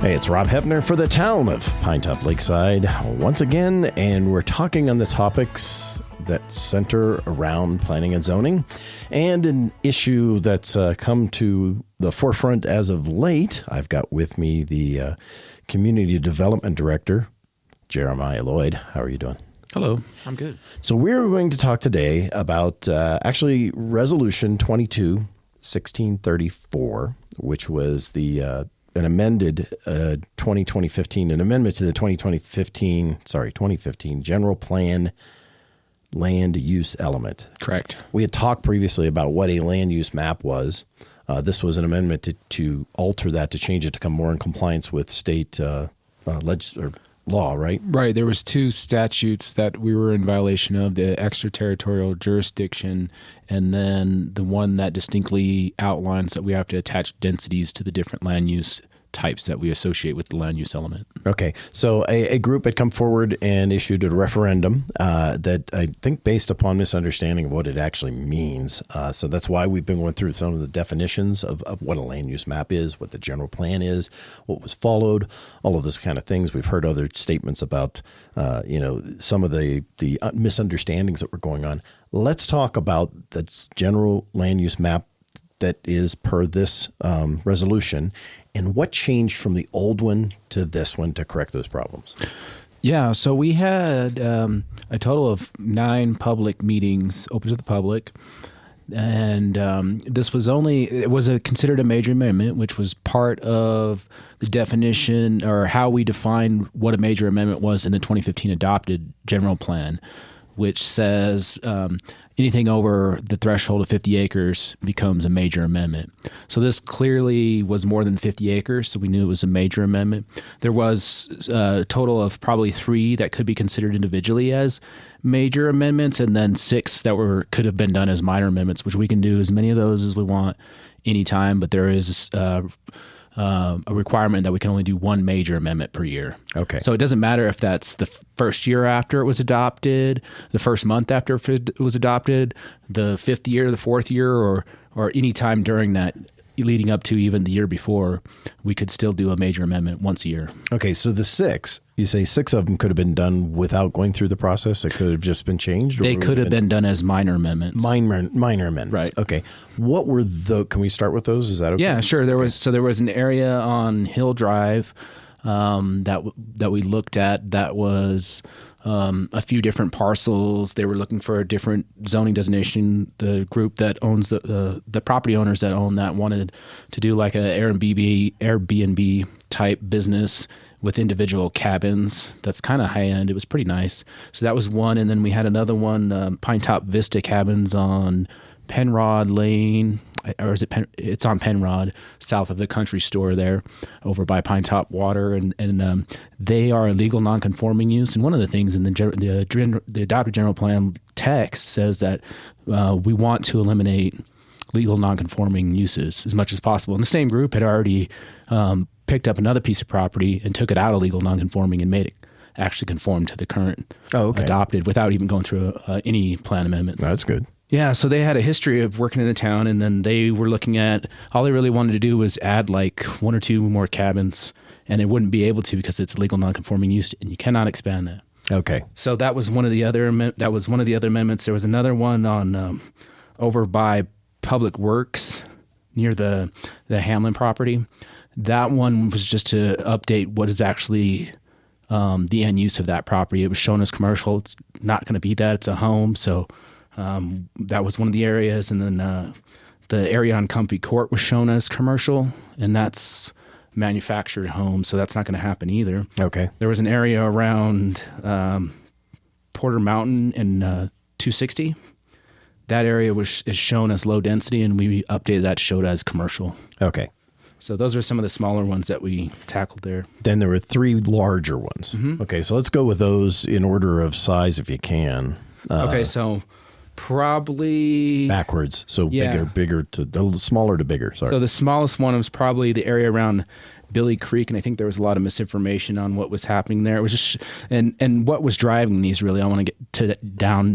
Hey, it's Rob Hepner for the town of Pinetop-Lakeside once again, and we're talking on the topics that center around planning and zoning, and an issue that's come to the forefront as of late. I've got with me the Community Development Director, Jeremiah Lyod. How are you doing? Hello, I'm good. So we're going to talk today about actually Resolution 22-1634, which was the an amended 2015, an amendment to the 2015 General Plan land use element. Correct. We had talked previously about what a land use map was. This was an amendment to alter that, to change it to come more in compliance with state law, right? Right. There was two statutes that we were in violation of, the extraterritorial jurisdiction, and then the one that distinctly outlines that we have to attach densities to the different land use types that we associate with the land use element. Okay. So a group had come forward and issued a referendum that I think based upon misunderstanding of what it actually means. So that's why we've been going through some of the definitions of what a land use map is, what the general plan is, what was followed, all of those kind of things. We've heard other statements about, some of the misunderstandings that were going on. Let's talk about that general land use map that is per this resolution, and what changed from the old one to this one to correct those problems. Yeah, so we had a total of 9 public meetings open to the public, and this was considered a major amendment, which was part of the definition or how we defined what a major amendment was in the 2015 adopted general plan, which says anything over the threshold of 50 acres becomes a major amendment. So this clearly was more than 50 acres, so we knew it was a major amendment. There was a total of probably 3 that could be considered individually as major amendments, and then 6 that could have been done as minor amendments, which we can do as many of those as we want anytime, but there is a requirement that we can only do 1 major amendment per year. Okay. So it doesn't matter if that's the first year after it was adopted, the first month after it was adopted, the 5th year, the 4th year, or any time during that leading up to even the year before, we could still do a major amendment once a year. Okay, so the 6, you say 6 of them could have been done without going through the process? It could have just been changed? They could have been done as minor amendments. Minor amendments. Right. Okay. What were can we start with those? Is that okay? Yeah, sure. There was an area on Hill Drive that we looked at that was a few different parcels. They were looking for a different zoning designation. The group that owns the property owners that own that wanted to do like a Airbnb type business with individual cabins. That's kind of high end. It was pretty nice. So that was one, and then we had another one, Pinetop Vista Cabins on Penrod Lane, or is it it's on Penrod, south of the country store there, over by Pinetop Water, and they are a legal non-conforming use. And one of the things in the adopted general plan text says that we want to eliminate legal non-conforming uses as much as possible. And the same group had already picked up another piece of property and took it out of legal non-conforming and made it actually conform to the current adopted without even going through any plan amendments. That's good. Yeah, so they had a history of working in the town, and then they were looking at, all they really wanted to do was add like 1 or 2 more cabins, and they wouldn't be able to because it's a legal non-conforming use, and you cannot expand that. Okay. So that was one of the other amendments. There was another one on over by Public Works near the Hamlin property. That one was just to update what is actually the end use of that property. It was shown as commercial. It's not going to be that. It's a home, so that was one of the areas, and then the area on Comfy Court was shown as commercial, and that's manufactured homes, so that's not going to happen either. Okay. There was an area around Porter Mountain and 260. That area is shown as low density, and we updated that to show it as commercial. Okay. So those are some of the smaller ones that we tackled there. Then there were 3 larger ones. Mm-hmm. Okay, so let's go with those in order of size if you can. Okay, so probably backwards. So bigger to smaller to bigger. Sorry. So the smallest one was probably the area around Billy Creek, and I think there was a lot of misinformation on what was happening there. It was just and what was driving these really. I want to get to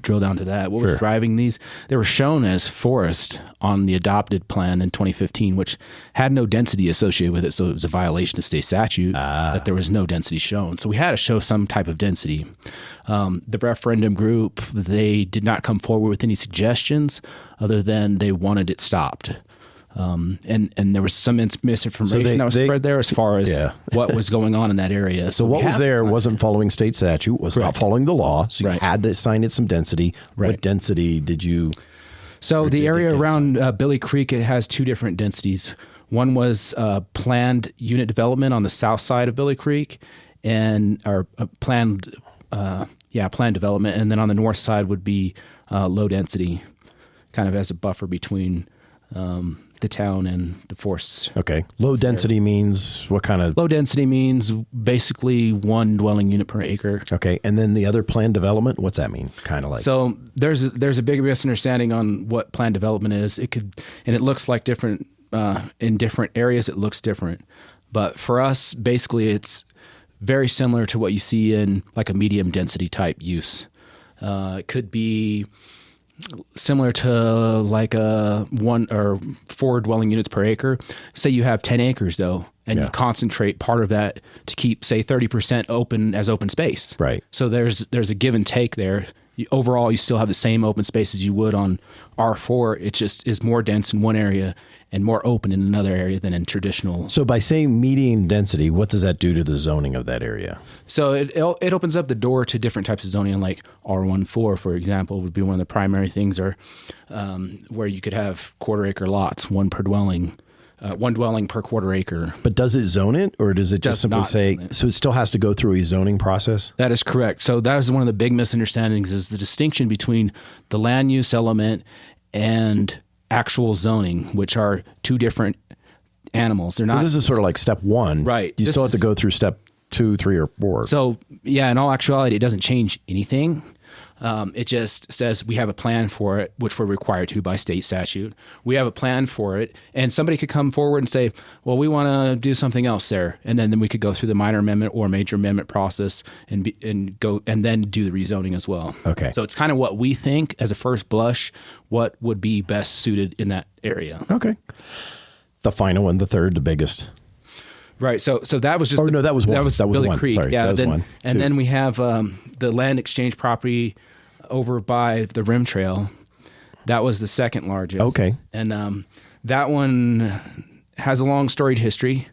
drill down to that. What was driving these? They were shown as forest on the adopted plan in 2015, which had no density associated with it, so it was a violation of state statute that there was no density shown. So we had to show some type of density. The referendum group, they did not come forward with any suggestions other than they wanted it stopped. And there was some misinformation that was spread there as far as what was going on in that area. So what was there wasn't following state statute, was not following the law, so you had to assign it some density. What density did you... So the area around Billy Creek, it has two different densities. One was planned unit development on the south side of Billy Creek, planned development, and then on the north side would be low density, kind of as a buffer between the town and the forests. Okay. Low density means what kind of... Low density means basically one dwelling unit per acre. Okay. And then the other planned development, what's that mean? Kind of like... So there's a big misunderstanding on what planned development is. And it looks like different, in different areas it looks different. But for us, basically it's very similar to what you see in like a medium density type use. It could be similar to like a 1 or 4 dwelling units per acre. Say you have 10 acres though, and you concentrate part of that to keep, say, 30% open as open space. Right. So there's a give and take there. Overall, you still have the same open space as you would on R4. It just is more dense in one area and more open in another area than in traditional. So by saying median density, what does that do to the zoning of that area? So it opens up the door to different types of zoning, like R14, for example, would be one of the primary things, or where you could have quarter acre lots, one dwelling per quarter acre. But does it zone it, or does it just simply say, so it still has to go through a zoning process? That is correct. So that is one of the big misunderstandings, is the distinction between the land use element and actual zoning, which are two different animals. They're not. So this is sort of like step 1. Right. You still have to go through step 2, 3, or 4. So yeah, in all actuality, it doesn't change anything. It just says we have a plan for it, which we're required to by state statute. We have a plan for it, and somebody could come forward and say, well, we want to do something else there. And then we could go through the minor amendment or major amendment process and then do the rezoning as well. Okay. So it's kind of what we think as a first blush, what would be best suited in that area. Okay. The final one, the third, the biggest. Right. So that was just... Oh, no, that was one. That was Billy one. Creek. Sorry, yeah. that was one. And then we have the land exchange property over by the Rim Trail. That was the second largest. Okay. And that one has a long storied history.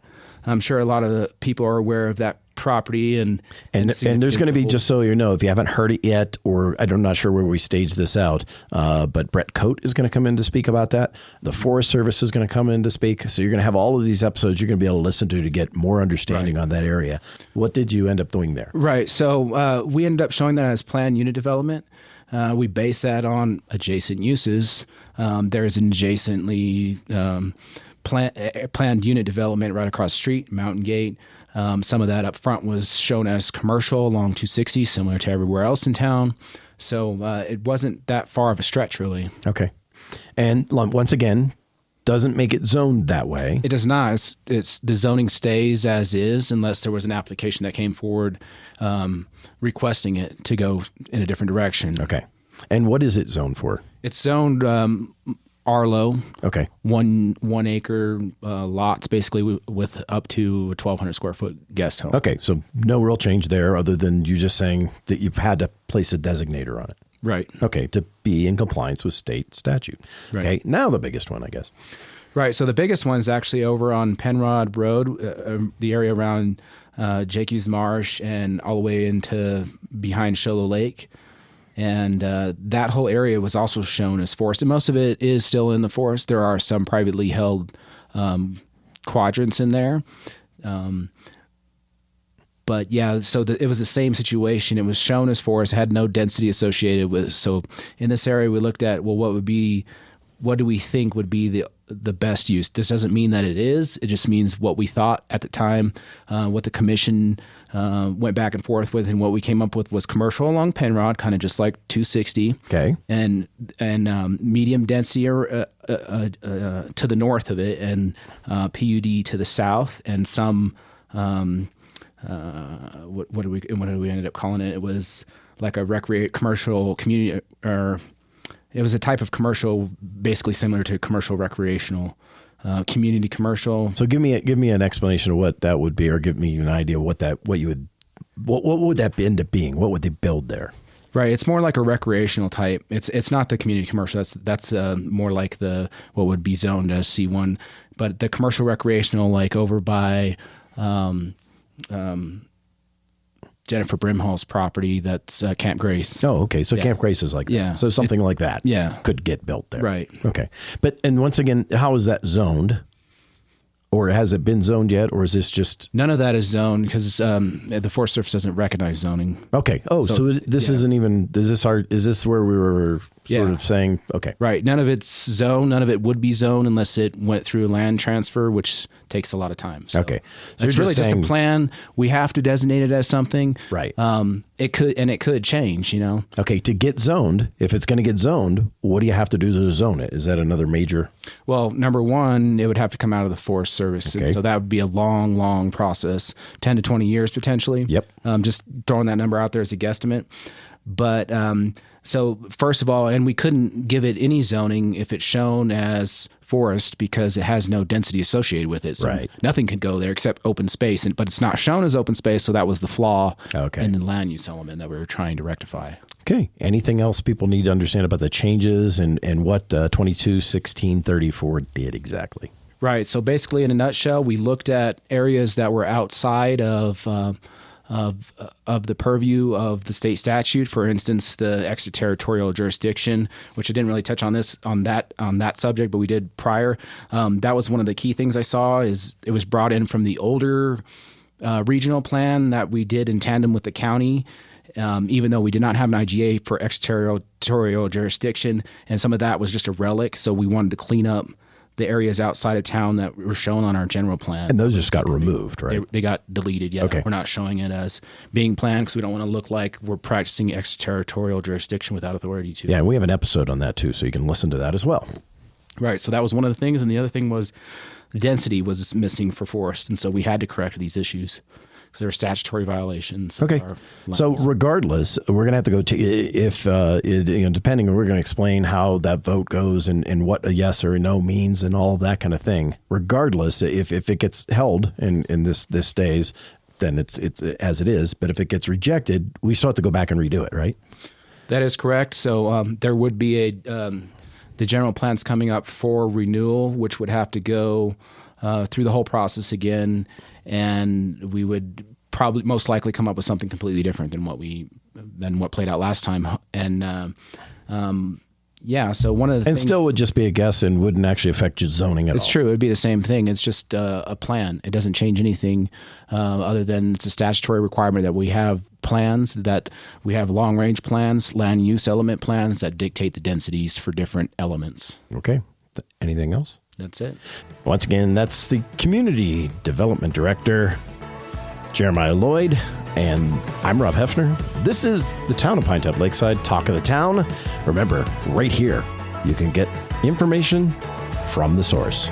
I'm sure a lot of the people are aware of that property. And there's going to be, just so you know, if you haven't heard it yet, or I'm not sure where we staged this out, but Brett Coate is going to come in to speak about that. The Forest Service is going to come in to speak. So you're going to have all of these episodes you're going to be able to listen to get more understanding on that area. What did you end up doing there? Right. So we ended up showing that as planned unit development. We base that on adjacent uses. There's an adjacently planned unit development right across the street, Mountain Gate. Some of that up front was shown as commercial along 260, similar to everywhere else in town. So it wasn't that far of a stretch, really. Okay. And once again, doesn't make it zoned that way. It does not. It's the zoning stays as is unless there was an application that came forward requesting it to go in a different direction. Okay. And what is it zoned for? It's zoned Arlo. Okay. One acre lots, basically, with up to a 1,200 square foot guest home. Okay. So no real change there other than you just saying that you've had to place a designator on it. Right. Okay. To be in compliance with state statute. Right. Okay. Now the biggest one, I guess. Right. So the biggest one is actually over on Penrod Road, the area around Jakey's Marsh and all the way into behind Sholo Lake. And that whole area was also shown as forest. And most of it is still in the forest. There are some privately held quadrants in there. But yeah, so it was the same situation. It was shown as forest, had no density associated with it. So in this area, we looked at, well, what would be what do we think would be the best use? This doesn't mean that it is. It just means what we thought at the time, what the commission went back and forth with, and what we came up with was commercial along Penrod, kind of just like 260. Okay. And medium density to the north of it, and PUD to the south, and some what did we end up calling it? It was like a commercial community, or it was a type of commercial basically similar to commercial recreational, community commercial. So give me an explanation of what that would be, or give me an idea of what would that end up being? What would they build there? Right, it's more like a recreational type. It's not the community commercial. That's more like what would be zoned as C1. But the commercial recreational, like over by Jennifer Brimhall's property, that's Camp Grace. Oh, okay. So Camp Grace is like that. Yeah. So something like that could get built there. Right. Okay. And once again, how is that zoned? Or has it been zoned yet? Or is this just... None of that is zoned because the Forest Service doesn't recognize zoning. Okay. Oh, so this isn't even... Is this where we were sort of saying... Okay. Right. None of it's zoned. None of it would be zoned unless it went through a land transfer, which takes a lot of time. So okay. So it's really just a plan. We have to designate it as something. Right. It could change, Okay. To get zoned, if it's going to get zoned, what do you have to do to zone it? Is that another major... Well, number one, it would have to come out of the Forest Service. Okay. And so that would be a long, long process, 10 to 20 years potentially. Yep. Just throwing that number out there as a guesstimate. But so first of all, and we couldn't give it any zoning if it's shown as forest because it has no density associated with it. So nothing could go there except open space. But it's not shown as open space, so that was the flaw in the land use element that we were trying to rectify. Okay. Anything else people need to understand about the changes and what 22-16-34 did exactly? Right. So basically, in a nutshell, we looked at areas that were outside of the purview of the state statute. For instance, the extraterritorial jurisdiction, which I didn't really touch on that subject, but we did prior. That was one of the key things I saw. Is it was brought in from the older regional plan that we did in tandem with the county. Even though we did not have an IGA for extraterritorial jurisdiction, and some of that was just a relic, so we wanted to clean up the areas outside of town that were shown on our general plan. And those just got removed, right? They got deleted, yeah. Okay. We're not showing it as being planned because we don't want to look like we're practicing extraterritorial jurisdiction without authority to. Yeah, and we have an episode on that too, so you can listen to that as well. Right, so that was one of the things, and the other thing was the density was missing for forest, and so we had to correct these issues. Because there are statutory violations. Okay. So regardless, we're going to have to go to, depending, we're going to explain how that vote goes and what a yes or a no means and all of that kind of thing. Regardless, if it gets held and this stays, then it's as it is. But if it gets rejected, we still have to go back and redo it, right? That is correct. So there would be the general plan's coming up for renewal, which would have to go through the whole process again. And we would probably most likely come up with something completely different than what played out last time. And so one of the things, still would just be a guess and wouldn't actually affect your zoning at all. It's true. It would be the same thing. It's just a plan. It doesn't change anything other than it's a statutory requirement that we have plans, that we have long range plans, land use element plans that dictate the densities for different elements. Okay. Anything else? That's it. Once again, that's the Community Development Director, Jeremiah Lyod, and I'm Rob Hefner. This is the Town of Pinetop-Lakeside Talk of the Town. Remember, right here, you can get information from the source.